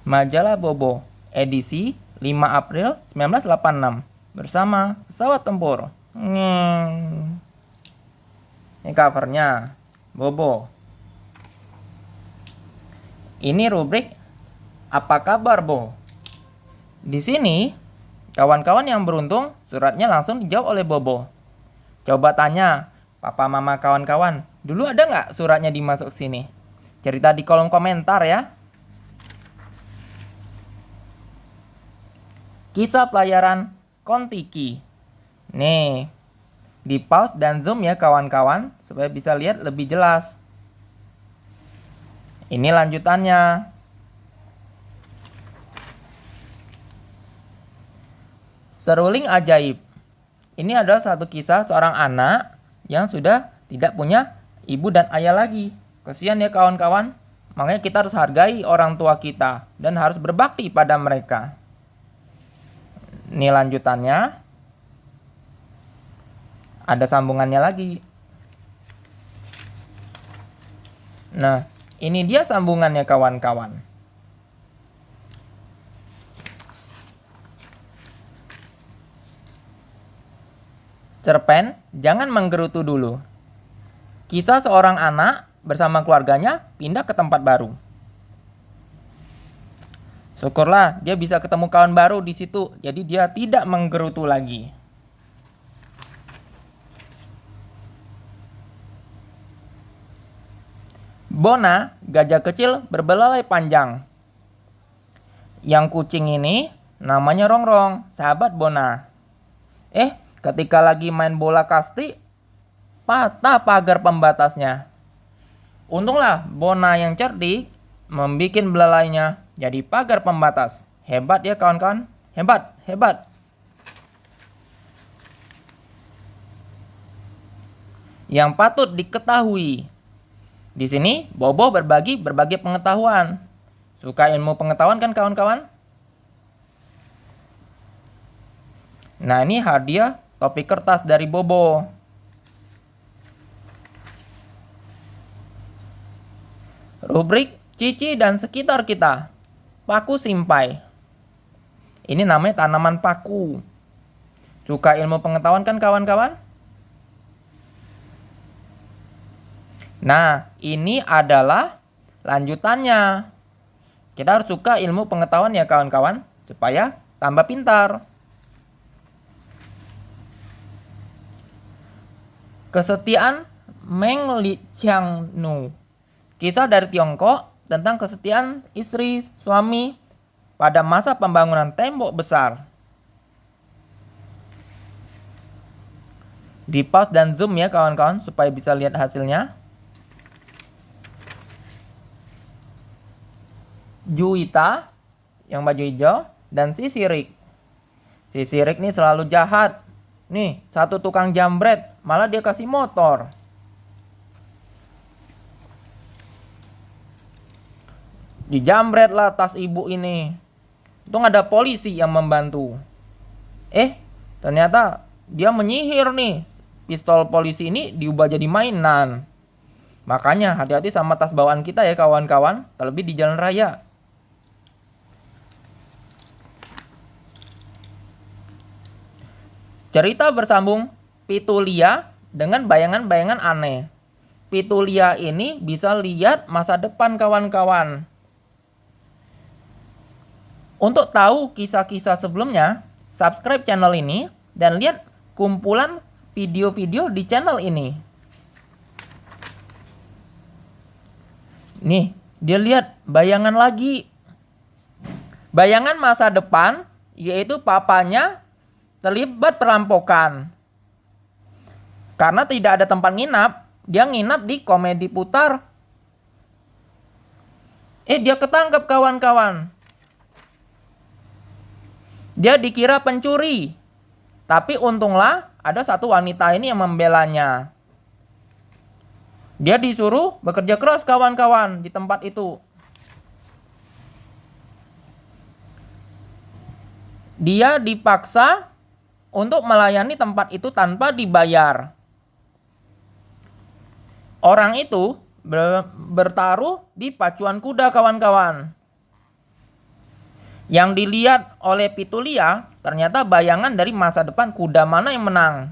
Majalah Bobo, edisi 5 April 1986, bersama pesawat tempur. Ini covernya, Bobo. Ini rubrik apa kabar, Bo? Di sini, kawan-kawan yang beruntung, suratnya langsung dijawab oleh Bobo. Coba tanya, papa mama kawan-kawan, dulu ada nggak suratnya dimasuk sini? Cerita di kolom komentar ya. Kisah pelayaran Kon-Tiki. Nih, di pause dan zoom ya kawan-kawan, supaya bisa lihat lebih jelas. Ini lanjutannya. Seruling ajaib. Ini adalah satu kisah seorang anak yang sudah tidak punya ibu dan ayah lagi. Kasihan ya kawan-kawan. Makanya kita harus hargai orang tua kita dan harus berbakti pada mereka. Ini lanjutannya. Ada sambungannya lagi. Nah, ini dia sambungannya kawan-kawan. Cerpen, jangan menggerutu dulu. Kisah seorang anak bersama keluarganya pindah ke tempat baru. Syukurlah dia bisa ketemu kawan baru di situ, jadi dia tidak menggerutu lagi. Bona, gajah kecil berbelalai panjang. Yang kucing ini namanya Rongrong, sahabat Bona. Ketika lagi main bola kasti, patah pagar pembatasnya. Untunglah Bona yang cerdik membuat belalainya jadi pagar pembatas. Hebat ya kawan-kawan, hebat, hebat. Yang patut diketahui. Di sini Bobo berbagi berbagai pengetahuan. Suka ilmu pengetahuan kan kawan-kawan? Nah, ini hadiah topi kertas dari Bobo. Rubrik Cici dan sekitar kita. Paku simpai. Ini namanya tanaman paku. Suka ilmu pengetahuan kan kawan-kawan? Nah, ini adalah lanjutannya. Kita harus suka ilmu pengetahuan ya kawan-kawan, supaya tambah pintar. Kesetiaan Meng Liqiangnu. Kisah dari Tiongkok tentang kesetiaan istri suami pada masa pembangunan tembok besar. Di pause dan zoom ya kawan-kawan supaya bisa lihat hasilnya. Juwita yang baju hijau dan si Sirik. Si Sirik nih selalu jahat. Nih, satu tukang jambret, malah dia kasih motor. Dijambret lah tas ibu ini. Untung ada polisi yang membantu. Ternyata dia menyihir nih. Pistol polisi ini diubah jadi mainan. Makanya hati-hati sama tas bawaan kita ya kawan-kawan, terlebih di jalan raya. Cerita bersambung Pitulia dengan bayangan-bayangan aneh. Pitulia ini bisa lihat masa depan kawan-kawan. Untuk tahu kisah-kisah sebelumnya, subscribe channel ini dan lihat kumpulan video-video di channel ini. Nih, dia lihat bayangan lagi. Bayangan masa depan, yaitu papanya terlibat perampokan. Karena tidak ada tempat nginap, dia nginap di Komedi Putar. Dia ketangkap kawan-kawan. Dia dikira pencuri. Tapi untunglah ada satu wanita ini yang membelanya. Dia disuruh bekerja keras kawan-kawan di tempat itu. Dia dipaksa untuk melayani tempat itu tanpa dibayar. Orang itu bertaruh di pacuan kuda kawan-kawan. Yang dilihat oleh Pitulia ternyata bayangan dari masa depan kuda mana yang menang.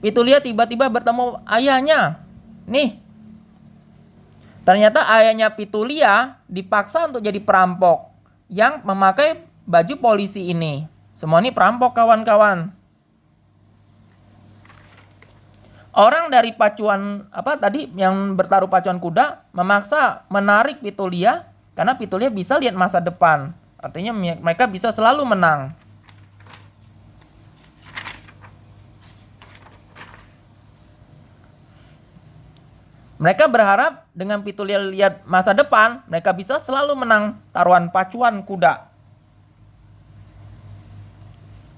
Pitulia tiba-tiba bertemu ayahnya. Nih, ternyata ayahnya Pitulia dipaksa untuk jadi perampok yang memakai baju polisi ini. Semua ini perampok, kawan-kawan. Orang dari pacuan yang bertaruh pacuan kuda memaksa menarik Pitulia karena Pitulia bisa lihat masa depan. Artinya mereka bisa selalu menang. Mereka berharap dengan Pitulia lihat masa depan, mereka bisa selalu menang taruhan pacuan kuda.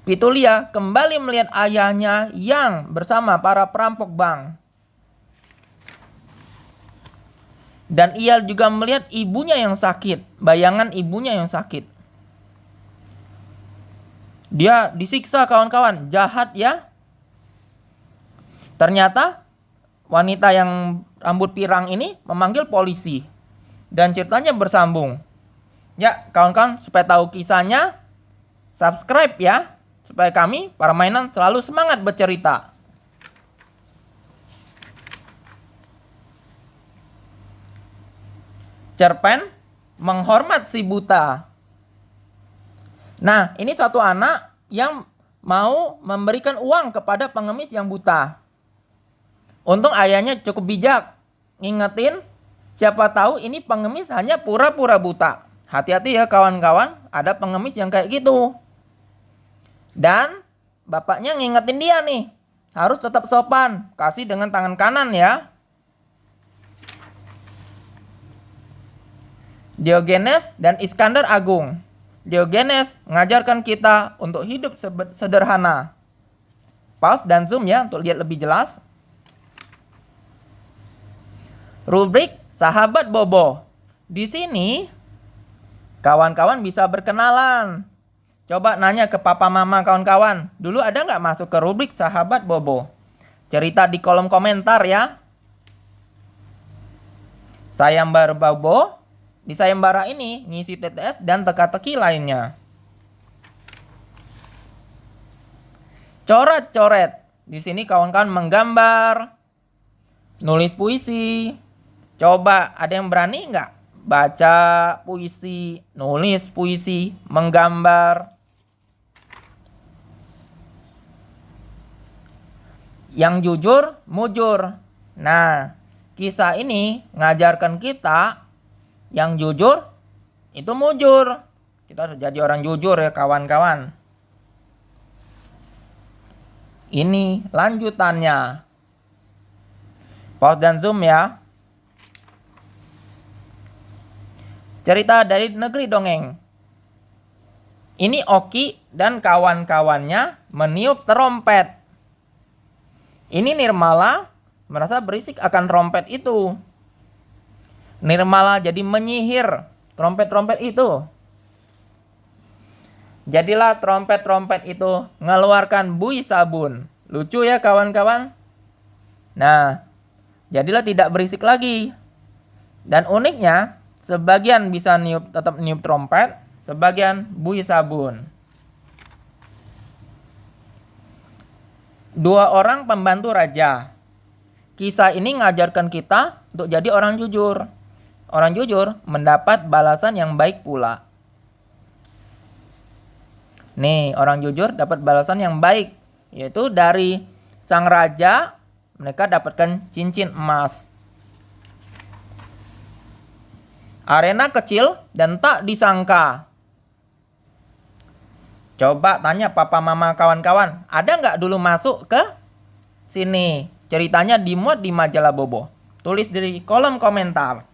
Pitulia kembali melihat ayahnya yang bersama para perampok bank. Dan ia juga melihat ibunya yang sakit, bayangan ibunya yang sakit. Dia disiksa, kawan-kawan, jahat ya. Ternyata wanita yang rambut pirang ini memanggil polisi. Dan ceritanya bersambung. Ya, kawan-kawan, supaya tahu kisahnya, subscribe ya. Supaya kami, para mainan, selalu semangat bercerita. Cerpen menghormat si buta. Nah, ini satu anak yang mau memberikan uang kepada pengemis yang buta. Untung ayahnya cukup bijak, ngingetin, siapa tahu ini pengemis hanya pura-pura buta. Hati-hati ya kawan-kawan, ada pengemis yang kayak gitu. Dan bapaknya ngingetin dia nih, harus tetap sopan, kasih dengan tangan kanan ya. Diogenes dan Iskandar Agung. Diogenes mengajarkan kita untuk hidup sederhana. Pause dan zoom ya untuk lihat lebih jelas. Rubrik Sahabat Bobo. Di sini kawan-kawan bisa berkenalan. Coba nanya ke papa mama kawan-kawan. Dulu ada nggak masuk ke rubrik Sahabat Bobo? Cerita di kolom komentar ya. Sayembara Bobo. Di sayembara ini ngisi TTS dan teka-teki lainnya. Coret-coret. Di sini kawan-kawan menggambar, nulis puisi. Coba ada yang berani nggak baca puisi, nulis puisi, menggambar? Yang jujur, mujur. Nah, kisah ini ngajarkan kita yang jujur itu mujur. Kita harus jadi orang jujur ya kawan-kawan. Ini lanjutannya. Pause dan zoom ya. Cerita dari negeri dongeng. Ini Oki dan kawan-kawannya meniup terompet. Ini Nirmala merasa berisik akan trompet itu. Nirmala jadi menyihir trompet-trompet itu. Jadilah trompet-trompet itu mengeluarkan buih sabun. Lucu ya kawan-kawan. Nah, jadilah tidak berisik lagi. Dan uniknya, sebagian bisa tetap niup trompet, sebagian buih sabun. 2 orang pembantu raja. Kisah ini mengajarkan kita untuk jadi orang jujur. Orang jujur mendapat balasan yang baik pula. Nih, orang jujur dapat balasan yang baik, yaitu dari sang raja mereka dapatkan cincin emas. Arena kecil dan tak disangka. Coba tanya papa mama kawan-kawan, ada nggak dulu masuk ke sini? Ceritanya dimuat di majalah Bobo. Tulis di kolom komentar.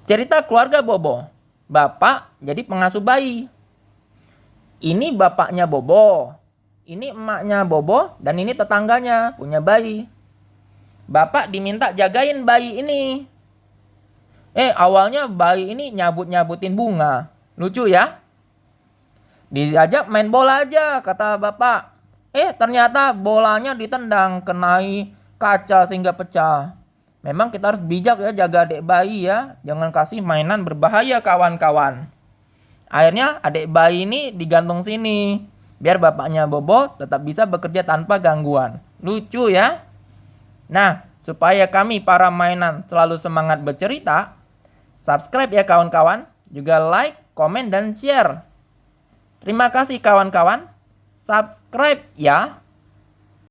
Cerita keluarga Bobo. Bapak jadi pengasuh bayi. Ini bapaknya Bobo. Ini emaknya Bobo dan ini tetangganya punya bayi. Bapak diminta jagain bayi ini. Awalnya bayi ini nyabut-nyabutin bunga. Lucu ya? Diajak main bola aja kata bapak. Ternyata bolanya ditendang kenai kaca sehingga pecah. Memang kita harus bijak ya jaga adik bayi ya. Jangan kasih mainan berbahaya kawan-kawan. Akhirnya adik bayi ini digantung sini. Biar bapaknya Bobo tetap bisa bekerja tanpa gangguan. Lucu ya. Nah, supaya kami para mainan selalu semangat bercerita, subscribe ya kawan-kawan. Juga like, komen, dan share. Terima kasih kawan-kawan. Subscribe ya.